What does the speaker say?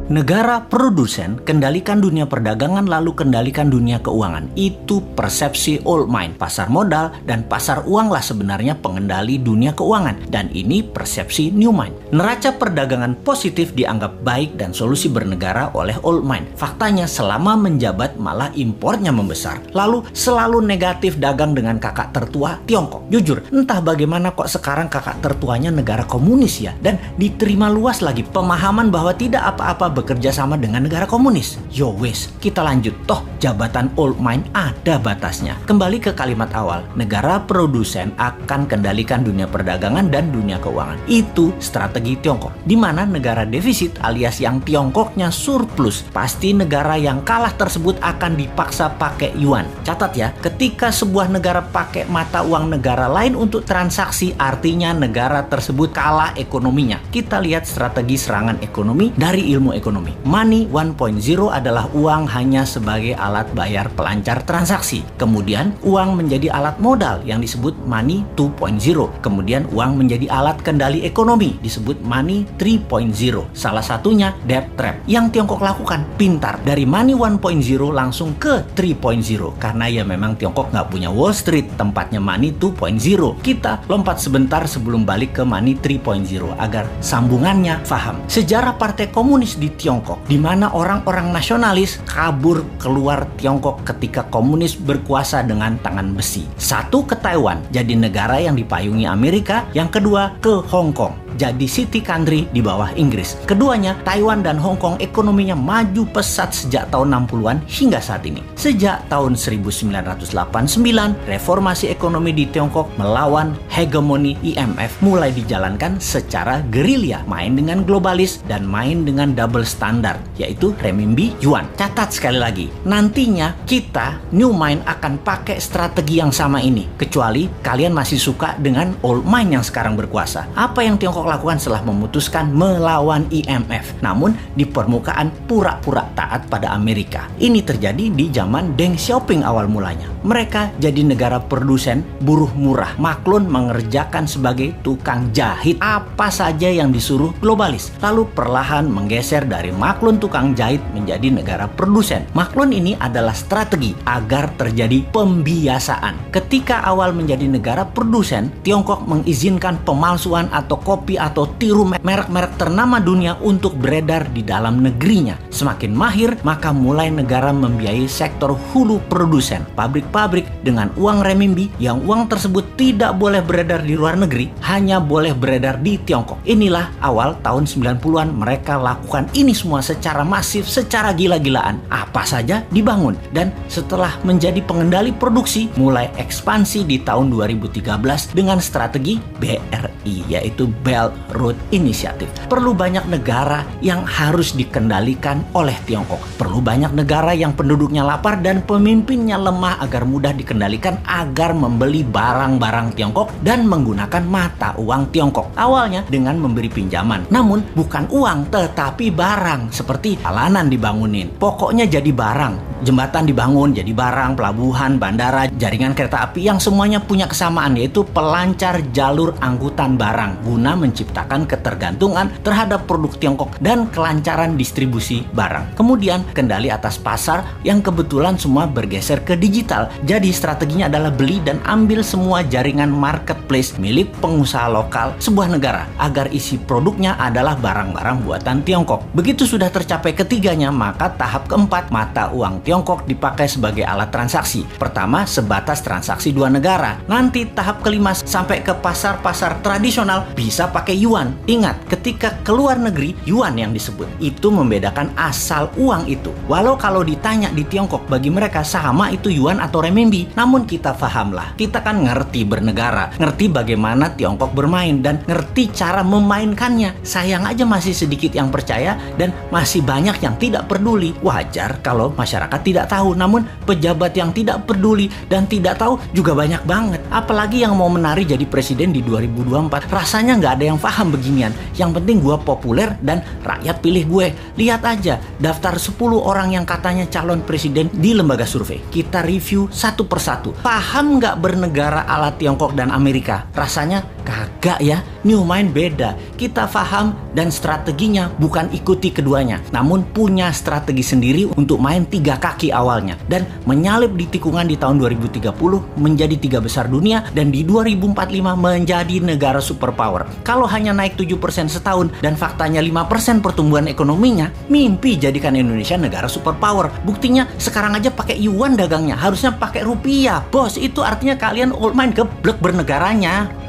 Negara produsen kendalikan dunia perdagangan lalu kendalikan dunia keuangan. Itu persepsi old mind. Pasar modal dan pasar uang lah sebenarnya pengendali dunia keuangan. Dan ini persepsi new mind. Neraca perdagangan positif dianggap baik dan solusi bernegara oleh old mind. Faktanya selama menjabat malah impornya membesar. Lalu selalu negatif dagang dengan kakak tertua Tiongkok. Jujur, entah bagaimana kok sekarang kakak tertuanya negara komunis ya. Dan diterima luas lagi pemahaman bahwa tidak apa-apa bekerja sama dengan negara komunis. Yo wes, kita lanjut. Toh jabatan old mind ada batasnya. Kembali ke kalimat awal, negara produsen akan kendalikan dunia perdagangan dan dunia keuangan. Itu strategi Tiongkok. Di mana negara defisit alias yang Tiongkoknya surplus, pasti negara yang kalah tersebut akan dipaksa pakai yuan. Catat ya, ketika sebuah negara pakai mata uang negara lain untuk transaksi, artinya negara tersebut kalah ekonominya. Kita lihat strategi serangan ekonomi dari ilmu ekonomi. Money 1.0 adalah uang hanya sebagai alat bayar pelancar transaksi. Kemudian uang menjadi alat modal yang disebut money 2.0. Kemudian uang menjadi alat kendali ekonomi disebut money 3.0. Salah satunya debt trap yang Tiongkok lakukan. Pintar, dari money 1.0 langsung ke 3.0 karena ya memang Tiongkok nggak punya Wall Street, tempatnya money 2.0. Kita lompat sebentar sebelum balik ke money 3.0 agar sambungannya paham. Sejarah Partai Komunis di Tiongkok, di mana orang-orang nasionalis kabur keluar Tiongkok ketika komunis berkuasa dengan tangan besi. Satu ke Taiwan, jadi negara yang dipayungi Amerika. Yang kedua ke Hong Kong, jadi city country di bawah Inggris. Keduanya, Taiwan dan Hong Kong ekonominya maju pesat sejak tahun 60-an hingga saat ini. Sejak tahun 1989, reformasi ekonomi di Tiongkok melawan hegemoni IMF mulai dijalankan secara gerilya, main dengan globalis dan main dengan double standar, yaitu renminbi yuan. Catat sekali lagi, nantinya kita new mind akan pakai strategi yang sama ini, kecuali kalian masih suka dengan old mind yang sekarang berkuasa. Apa yang Tiongkok lakukan setelah memutuskan melawan IMF, namun di permukaan pura-pura taat pada Amerika? Ini terjadi di zaman Deng Xiaoping awal mulanya. Mereka jadi negara produsen buruh murah. Maklun mengerjakan sebagai tukang jahit apa saja yang disuruh globalis. Lalu perlahan menggeser dari maklun tukang jahit menjadi negara produsen. Maklun ini adalah strategi agar terjadi pembiasaan. Ketika awal menjadi negara produsen, Tiongkok mengizinkan pemalsuan atau kopi atau tiru merek-merek ternama dunia untuk beredar di dalam negerinya. Semakin mahir, maka mulai negara membiayai sektor hulu produsen, pabrik-pabrik dengan uang renminbi yang uang tersebut tidak boleh beredar di luar negeri, hanya boleh beredar di Tiongkok. Inilah awal tahun 90-an mereka lakukan ini semua secara masif, secara gila-gilaan. Apa saja dibangun, dan setelah menjadi pengendali produksi, mulai ekspansi di tahun 2013 dengan strategi BRI, yaitu Belt Road Initiative. Perlu banyak negara yang harus dikendalikan oleh Tiongkok. Perlu banyak negara yang penduduknya lapar dan pemimpinnya lemah agar mudah dikendalikan, agar membeli barang-barang Tiongkok dan menggunakan mata uang Tiongkok. Awalnya dengan memberi pinjaman, namun bukan uang tetapi barang, seperti jalanan dibangunin, pokoknya jadi barang. Jembatan dibangun jadi barang, pelabuhan, bandara, jaringan kereta api yang semuanya punya kesamaan, yaitu pelancar jalur angkutan barang guna menciptakan ketergantungan terhadap produk Tiongkok dan kelancaran distribusi barang. Kemudian kendali atas pasar yang kebetulan semua bergeser ke digital. Jadi strateginya adalah beli dan ambil semua jaringan marketplace milik pengusaha lokal sebuah negara agar isi produknya adalah barang-barang buatan Tiongkok. Begitu sudah tercapai ketiganya, maka tahap keempat, mata uang Tiongkok dipakai sebagai alat transaksi. Pertama, sebatas transaksi dua negara. Nanti tahap kelima sampai ke pasar-pasar tradisional bisa pakai yuan. Ingat, ketika keluar negeri, yuan yang disebut. Itu membedakan asal uang itu. Walau kalau ditanya di Tiongkok, bagi mereka sama itu yuan atau renminbi. Namun kita pahamlah, kita kan ngerti bernegara, ngerti bagaimana Tiongkok bermain, dan ngerti cara memainkannya. Sayang aja masih sedikit yang percaya dan masih banyak yang tidak peduli. Wajar kalau masyarakat tidak tahu, namun pejabat yang tidak peduli dan tidak tahu juga banyak banget. Apalagi yang mau menari jadi presiden di 2024. Rasanya nggak ada yang paham beginian. Yang penting gue populer dan rakyat pilih gue. Lihat aja daftar 10 orang yang katanya calon presiden di lembaga survei. Kita review satu persatu. Paham nggak bernegara ala Tiongkok dan Amerika? Rasanya Kagak ya, New Mind beda. Kita paham dan strateginya bukan ikuti keduanya, namun punya strategi sendiri untuk main 3 kaki awalnya dan menyalip di tikungan di tahun 2030 menjadi 3 besar dunia dan di 2045 menjadi negara superpower. Kalau hanya naik 7% setahun dan faktanya 5% pertumbuhan ekonominya, mimpi jadikan Indonesia negara superpower. Buktinya sekarang aja pakai yuan dagangnya, harusnya pakai rupiah. Bos, itu artinya kalian old mind geblek bernegaranya.